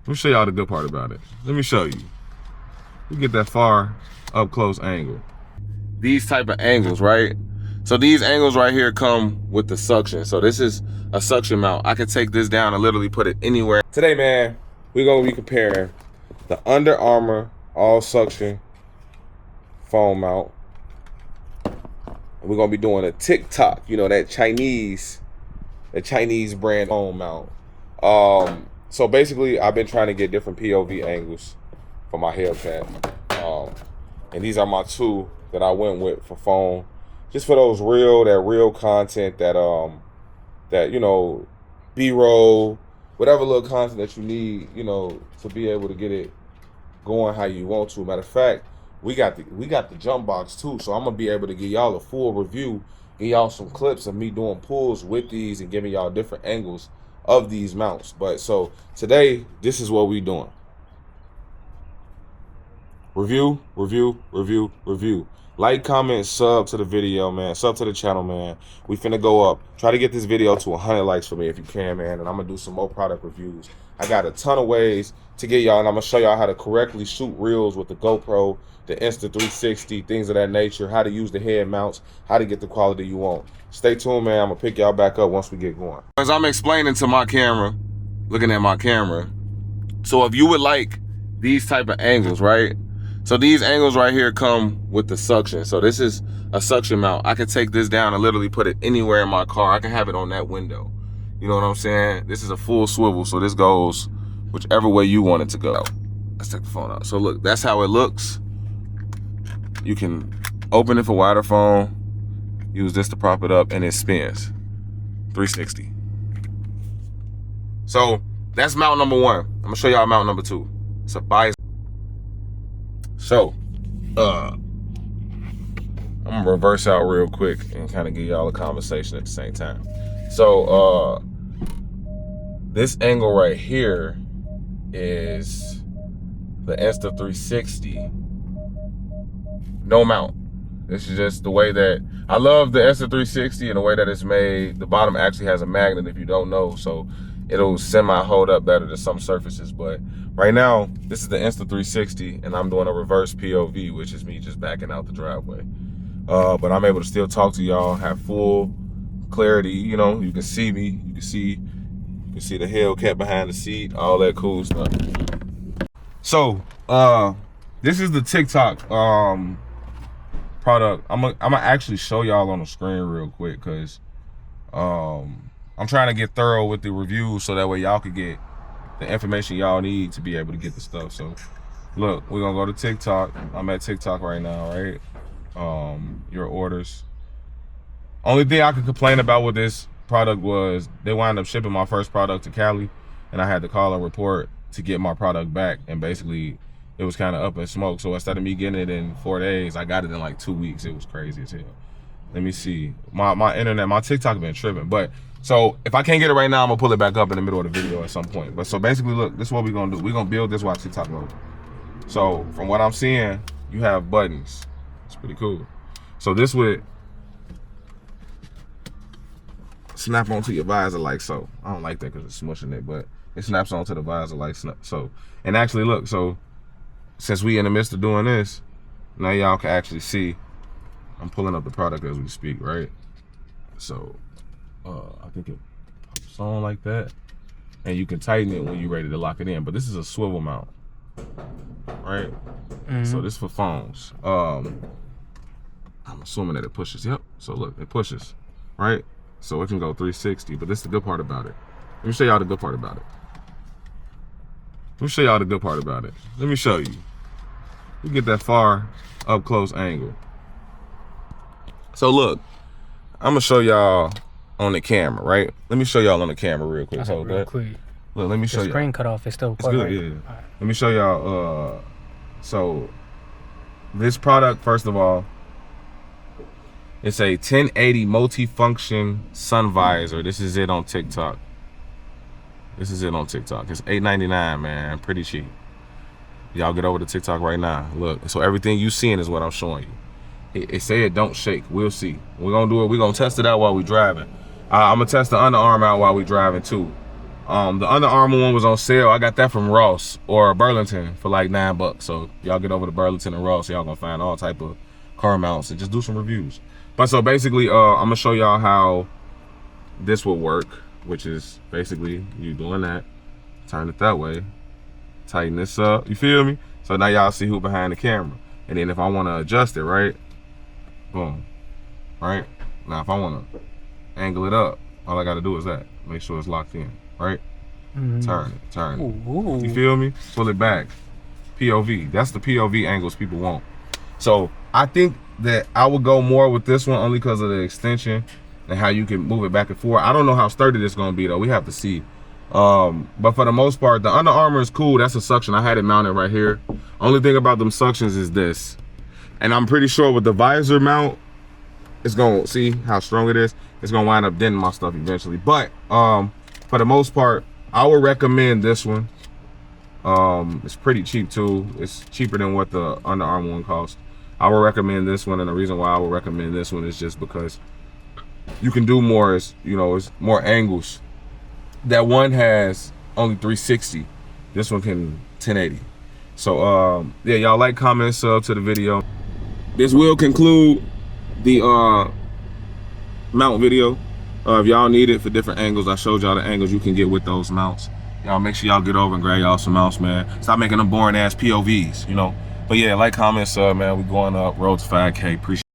Let me show y'all the good part about it. Let me show you. You get that far up close angle. These type of angles, right? So these angles right here come with the suction. So this is a suction mount. I can take this down and literally put it anywhere. Today, man, we're gonna be comparing the Under Armour all suction phone mount. And we're gonna be doing a TikTok, you know, that Chinese brand phone mount. So basically, I've been trying to get different POV angles for my Hellcat. And these are my two that I went with for phone, just for those real content that you know, B-roll, whatever little content that you need, you know, to be able to get it going how you want to. Matter of fact, we got the jump box too, so I'm gonna be able to give y'all a full review, give y'all some clips of me doing pulls with these and giving y'all different angles of these mounts. But so today, this is what we doing. Review. Like, comment, sub to the video, man. Sub to the channel, man. We finna go up. Try to get this video to 100 likes for me if you can, man. And I'm gonna do some more product reviews. I got a ton of ways to get y'all, and I'm gonna show y'all how to correctly shoot reels with the GoPro, the Insta360, things of that nature, how to use the head mounts, how to get the quality you want. Stay tuned, man. I'm gonna pick y'all back up once we get going. As I'm explaining to my camera, looking at my camera, so if you would like these type of angles, right? So these angles right here come with the suction. So this is a suction mount. I can take this down and literally put it anywhere in my car. I can have it on that window. You know what I'm saying? This is a full swivel, so this goes whichever way you want it to go. Let's take the phone out. So look, that's how it looks. You can open it for wider phone, use this to prop it up, and it spins 360. So that's mount number one. I'm gonna show y'all mount number two. It's a bias. So, I'm gonna reverse out real quick and kind of give y'all a conversation at the same time. So, this angle right here is the Insta360. No mount. This is just the way that I love the Insta360 and the way that it's made. The bottom actually has a magnet if you don't know, so it'll semi hold up better than some surfaces. But right now, this is the Insta360, and I'm doing a reverse POV, which is me just backing out the driveway. But I'm able to still talk to y'all, have full clarity. You know, you can see me, you can see the Hellcat behind the seat, all that cool stuff. So, this is the TikTok product. I'm gonna actually show y'all on the screen real quick, cause I'm trying to get thorough with the reviews so that way y'all could get the information y'all need to be able to get the stuff. So look, we're gonna go to TikTok. I'm at TikTok right now, right? Your orders. Only thing I could complain about with this product was they wound up shipping my first product to Cali, and I had to call a report to get my product back, and basically it was kind of up in smoke. So instead of me getting it in 4 days, I got it in like 2 weeks. It was crazy as hell. Let me see. My internet, my TikTok been tripping. But so if I can't get it right now, I'm gonna pull it back up in the middle of the video at some point. But so basically, look, this is what we're gonna do. We're gonna build this while TikTok loads. So from what I'm seeing, you have buttons. It's pretty cool. So this would snap onto your visor like so. I don't like that because it's smushing it, but it snaps onto the visor like so. And actually, look, so since we in the midst of doing this, now y'all can actually see I'm pulling up the product as we speak, right? So I think it pops on like that, and you can tighten it when you're ready to lock it in. But this is a swivel mount, right? So this is for phones. I'm assuming that it pushes. Yep. So look, it pushes, right? So it can go 360. But this is the good part about it. Let me show y'all the good part about it. Let me show y'all the good part about it. Let me show you. You get that far up close angle. So look, I'm gonna show y'all on the camera, right? Let me show y'all on the camera real quick. Hold that. Quick. Look, let me show you. The screen cut off. It's still it's good, right? Yeah. Right. Let me show y'all. So this product, first of all, it's a 1080 multifunction sun visor. This is it on TikTok. This is it on TikTok. It's $8.99, man. Pretty cheap. Y'all get over to TikTok right now. Look, so everything you seeing is what I'm showing you. It say it don't shake. We'll see. We're gonna do it. We're gonna test it out while we driving. I'm gonna test the Under Armour out while we driving too. The Under Armour one was on sale. I got that from Ross or Burlington for like $9. So y'all get over to Burlington and Ross, y'all gonna find all type of car mounts and just do some reviews. But so basically, I'm gonna show y'all how this will work, which is basically you doing that, turn it that way, tighten this up, you feel me? So now y'all see who behind the camera. And then if I wanna adjust it, right? Boom, right? Now if I wanna angle it up, all I gotta do is that. Make sure it's locked in, right? Turn it. Ooh. You feel me? Pull it back. POV. That's the POV angles people want. So I think that I would go more with this one only because of the extension and how you can move it back and forth. I don't know how sturdy this is gonna be though. We have to see. But for the most part, the Under Armour is cool. That's a suction. I had it mounted right here. Only thing about them suctions is this. And I'm pretty sure with the visor mount, it's gonna, see how strong it is? It's gonna wind up denting my stuff eventually. But for the most part, I would recommend this one. It's pretty cheap too. It's cheaper than what the Under Armour one costs. I would recommend this one, and the reason why I would recommend this one is just because you can do more, it's more angles. That one has only 360. This one can 1080. So yeah, y'all like, comment, sub to the video. This will conclude the mount video. If y'all need it for different angles, I showed y'all the angles you can get with those mounts. Y'all make sure y'all get over and grab y'all some mounts, man. Stop making them boring ass POVs, But yeah, like, comment, sub, man. We going up, road to 5K. Appreciate it.